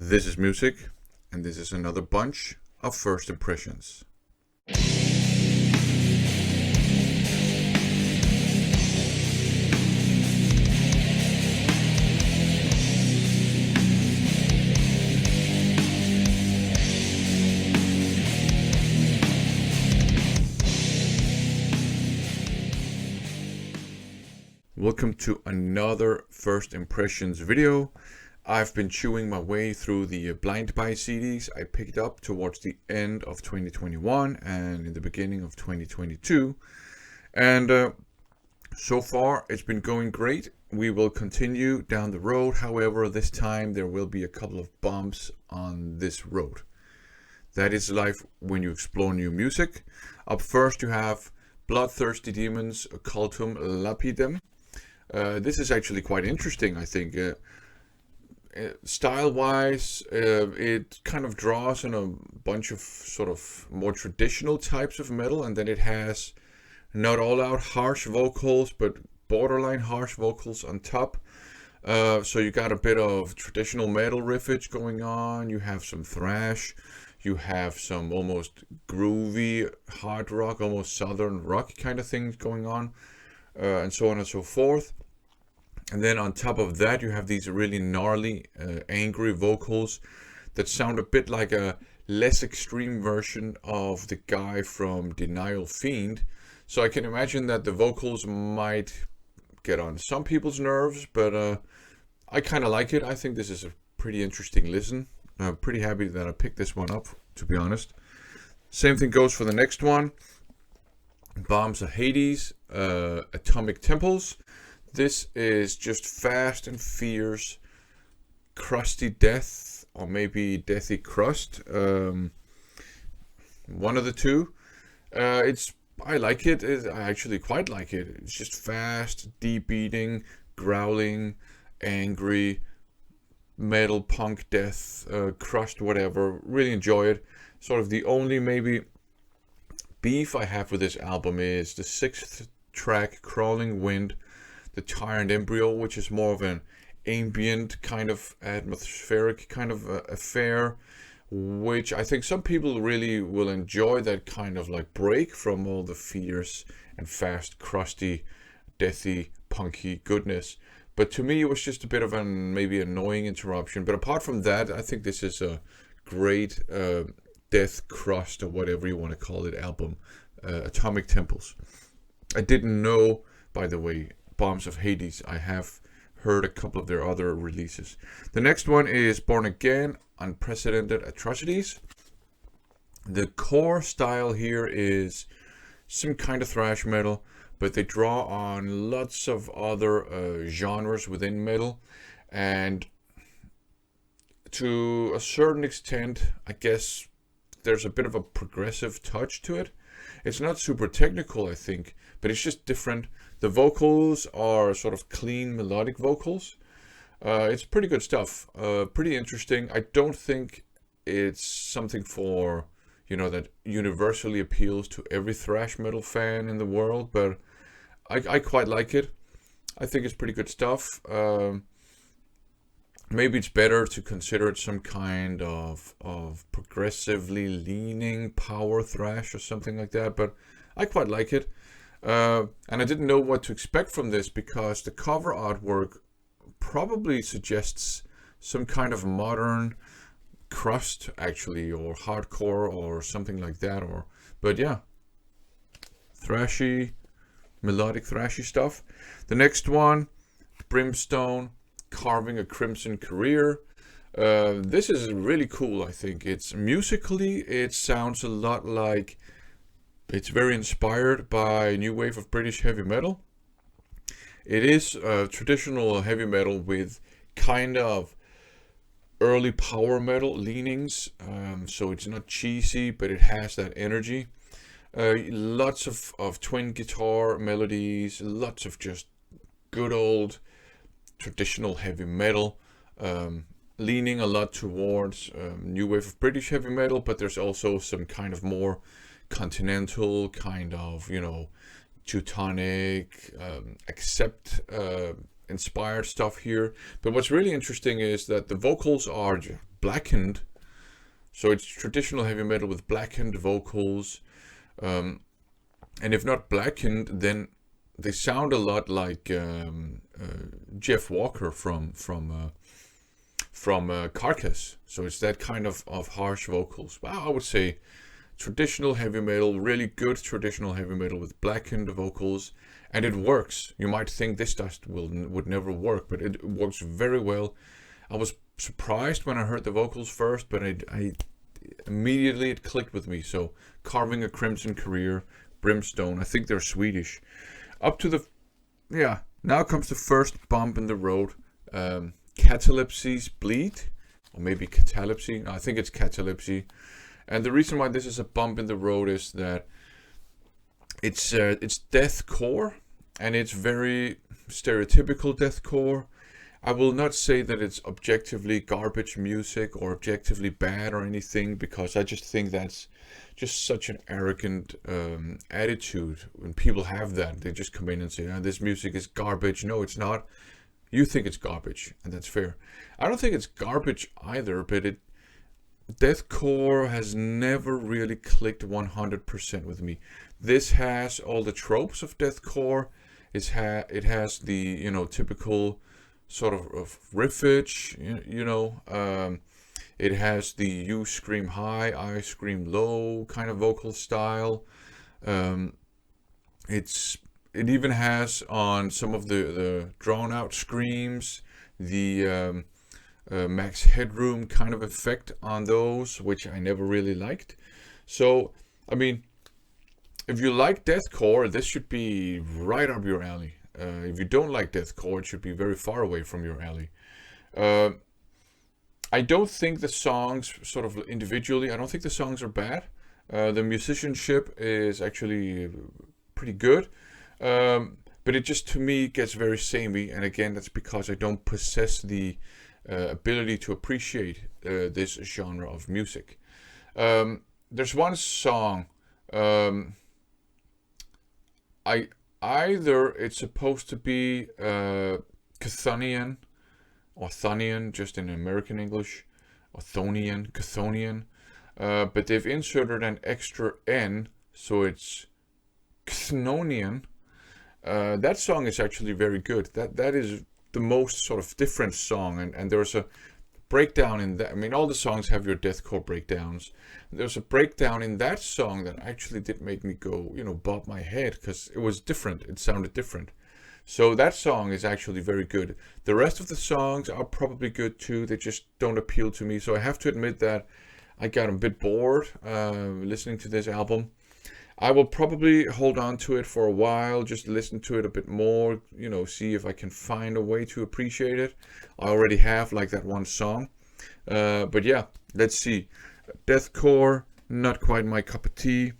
This is music, and this is another bunch of first impressions. Welcome to another first impressions video. I've been chewing my way through the blind buy CDs I picked up towards the end of 2021 and in the beginning of 2022. And so far it's been going great. We will continue down the road. However, this time there will be a couple of bumps on this road. That is life when you explore new music. Up first you have Bloodthirsty Demons Occultum Lapidem. This is actually quite interesting, I think. Style-wise, it kind of draws on a bunch of sort of more traditional types of metal, and then it has not all out harsh vocals, but borderline harsh vocals on top. So you got a bit of traditional metal riffage going on. You have some thrash. You have some almost groovy hard rock, almost southern rock kind of things going on. And so on and so forth. And then on top of that you have these really gnarly angry vocals that sound a bit like a less extreme version of the guy from Denial Fiend. So I can imagine that the vocals might get on some people's nerves, but I kind of like it. I think this is a pretty interesting listen. I'm pretty happy that I picked this one up, to be honest. Same thing goes for the next one. Bombs of Hades, Atomic Temples. This is just fast and fierce, crusty death, or maybe deathy crust. One of the two. I like it. I actually quite like it. It's just fast, deep beating, growling, angry, metal, punk, death, crust, whatever. Really enjoy it. Sort of the only maybe beef I have with this album is the 6th track, Crawling Wind, the Tyrant Embryo, which is more of an ambient kind of atmospheric kind of affair, which I think some people really will enjoy, that kind of like break from all the fierce and fast, crusty, deathy, punky goodness. But to me it was just a bit of an maybe annoying interruption. But apart from that, I think this is a great death-crust, or whatever you want to call it, album. Atomic Temples. I didn't know, by the way, Bombs of Hades. I have heard a couple of their other releases. The next one is Born Again, Unprecedented Atrocities. The core style here is some kind of thrash metal, but they draw on lots of other genres within metal, and to a certain extent, I guess there's a bit of a progressive touch to it. It's not super technical, I think, but it's just different. The vocals are sort of clean melodic vocals. It's pretty good stuff. Pretty interesting. I don't think it's something for, that universally appeals to every thrash metal fan in the world, but I quite like it. I think it's pretty good stuff. Maybe it's better to consider it some kind of progressively leaning power thrash or something like that, but I quite like it. And I didn't know what to expect from this, because the cover artwork probably suggests some kind of modern crust, actually, or hardcore or something like that. But yeah, thrashy, melodic thrashy stuff. The next one, Brimstone, Carving a Crimson Career. This is really cool, I think. It's musically, it sounds a lot like, it's very inspired by new wave of British heavy metal. It is traditional heavy metal with kind of early power metal leanings. So it's not cheesy, but it has that energy. Lots of twin guitar melodies, lots of just good old traditional heavy metal, leaning a lot towards new wave of British heavy metal, but there's also some kind of more continental, kind of, Teutonic, except inspired stuff here. But what's really interesting is that the vocals are blackened. So it's traditional heavy metal with blackened vocals. And if not blackened, then they sound a lot like Jeff Walker from Carcass. So it's that kind of harsh vocals. Well, I would say traditional heavy metal, really good traditional heavy metal with blackened vocals, and it works. You might think this dust would never work, but it works very well. I was surprised when I heard the vocals first, but I immediately it clicked with me. So Carving a Crimson Career, Brimstone, I think they're Swedish. Up to now comes the first bump in the road. Catalepsy's Bleed, or maybe Catalepsy. No, I think it's Catalepsy. And the reason why this is a bump in the road is that it's deathcore, and it's very stereotypical deathcore. I will not say that it's objectively garbage music or objectively bad or anything, because I just think that's just such an arrogant attitude. When people have that, they just come in and say, this music is garbage. No, it's not. You think it's garbage, and that's fair. I don't think it's garbage either, but deathcore has never really clicked 100% with me. This has all the tropes of deathcore. It has the typical sort of riffage. It has the you scream high, I scream low kind of vocal style. It even has on some of the drawn out screams the max headroom kind of effect on those, which I never really liked. So, I mean, if you like deathcore, this should be right up your alley. If you don't like deathcore, it should be very far away from your alley. I don't think the songs, sort of individually, I don't think the songs are bad. The musicianship is actually pretty good. But it just, to me, gets very samey. And again, that's because I don't possess the ability to appreciate this genre of music. There's one song, either it's supposed to be Chthonian, or Thonian, just in American English, or Chthonian, but they've inserted an extra N, so it's Cthnonian. That song is actually very good. That is the most sort of different song, and there's a breakdown in that. I mean, all the songs have your deathcore breakdowns. There's a breakdown in that song that actually did make me go, bob my head, because it was different. It sounded different. So that song is actually very good. The rest of the songs are probably good too. They just don't appeal to me. So I have to admit that I got a bit bored listening to this album. I will probably hold on to it for a while, just listen to it a bit more, see if I can find a way to appreciate it. I already have, like, that one song. But yeah, let's see. Deathcore, not quite my cup of tea.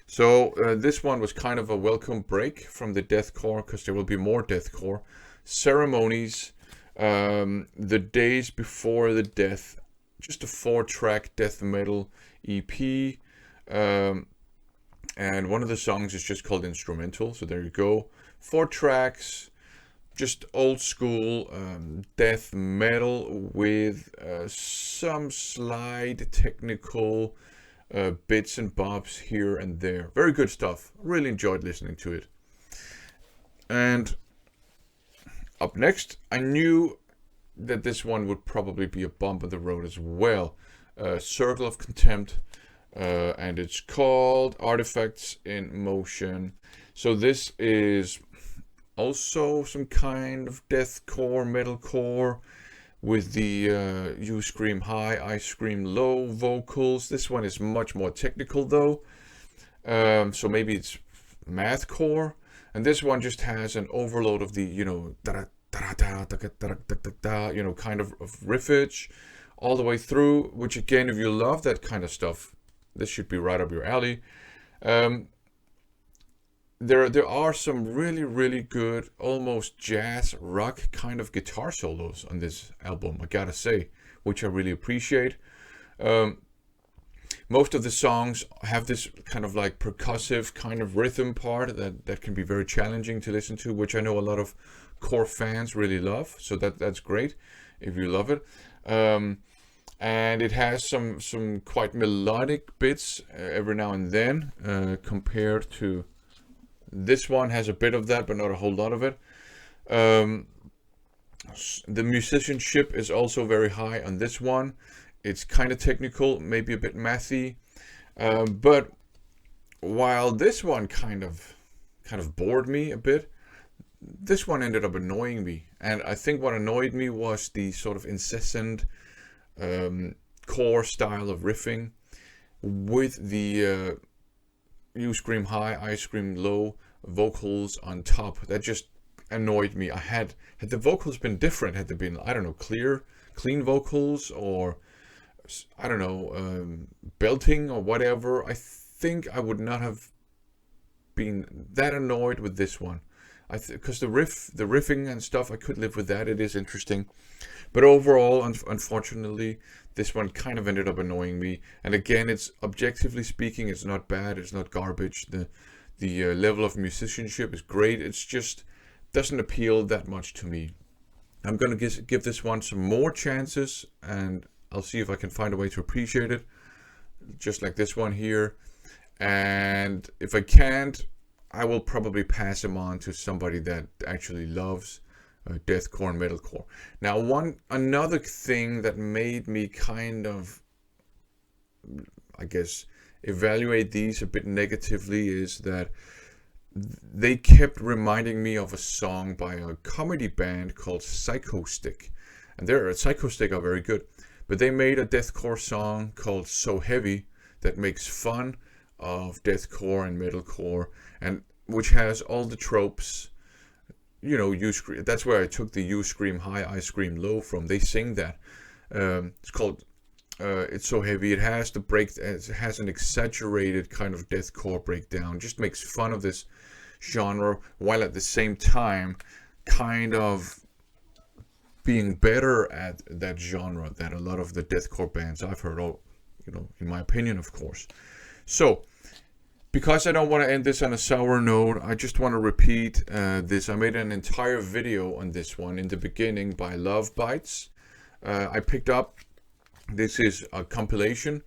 So this one was kind of a welcome break from the deathcore, because there will be more deathcore. Ceremonies, The Days Before the Death, just a 4-track death metal EP. And one of the songs is just called Instrumental, so there you go. 4 tracks, just old school death metal with some slight technical bits and bobs here and there. Very good stuff. Really enjoyed listening to it. And up next, I knew that this one would probably be a bump in the road as well. Circle of Contempt. And it's called Artifacts in Motion. So this is also some kind of deathcore, metalcore, with the you scream high, I scream low vocals. This one is much more technical though. So maybe it's mathcore. And this one just has an overload of the, kind of riffage all the way through, which again, if you love that kind of stuff, this should be right up your alley. There are some really, really good, almost jazz rock kind of guitar solos on this album, I gotta say, which I really appreciate. Most of the songs have this kind of like percussive kind of rhythm part that can be very challenging to listen to, which I know a lot of deathcore fans really love. So that's great if you love it. And it has some quite melodic bits every now and then, compared to this one. Has a bit of that, but not a whole lot of it. The musicianship is also very high on this one. It's kind of technical, maybe a bit mathy, but while this one kind of bored me a bit, this one ended up annoying me. And I think what annoyed me was the sort of incessant core style of riffing with the you scream high, I scream low vocals on top. That just annoyed me. Had the vocals been different, had there been, I don't know, clean vocals, or I don't know, belting or whatever, I think I would not have been that annoyed with this one. Because the riffing and stuff, I could live with that. It is interesting, but overall, unfortunately, this one kind of ended up annoying me. And again, it's objectively speaking, it's not bad. It's not garbage. The level of musicianship is great. It's just doesn't appeal that much to me. I'm gonna give this one some more chances, and I'll see if I can find a way to appreciate it, just like this one here. And if I can't, I will probably pass him on to somebody that actually loves deathcore and metalcore. Now, another thing that made me kind of, I guess, evaluate these a bit negatively is that they kept reminding me of a song by a comedy band called Psychostick. And Psychostick are very good, but they made a deathcore song called So Heavy that makes fun of deathcore and metalcore, and which has all the tropes. You know, that's where I took the you scream high, I scream low from. They sing that. It's called It's So Heavy. It has it has an exaggerated kind of deathcore breakdown. Just makes fun of this genre, while at the same time kind of being better at that genre that a lot of the deathcore bands I've heard, in my opinion, of course. So, because I don't want to end this on a sour note, I just want to repeat this. I made an entire video on this one in the beginning by Lovebites. I picked up, this is a compilation,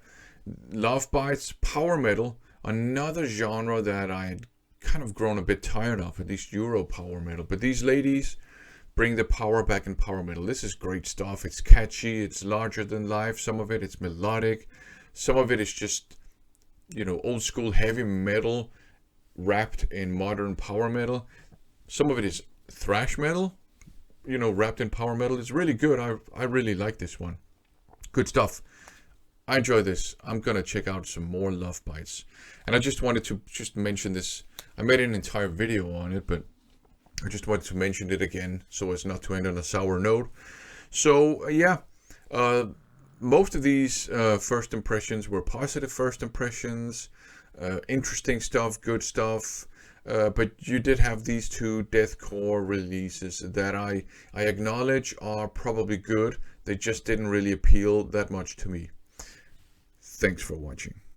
Lovebites power metal, another genre that I had kind of grown a bit tired of, at least Euro power metal. But these ladies bring the power back in power metal. This is great stuff. It's catchy, it's larger than life. Some of it's melodic. Some of it is just, old school heavy metal wrapped in modern power metal. Some of it is thrash metal, wrapped in power metal. It's really good. I really like this one. Good stuff. I enjoy this. I'm gonna check out some more Lovebites. And I just wanted to mention this. I made an entire video on it, but I just wanted to mention it again so as not to end on a sour note. So yeah, most of these first impressions were positive first impressions, interesting stuff, good stuff. But you did have these two deathcore releases that I acknowledge are probably good. They just didn't really appeal that much to me. Thanks for watching.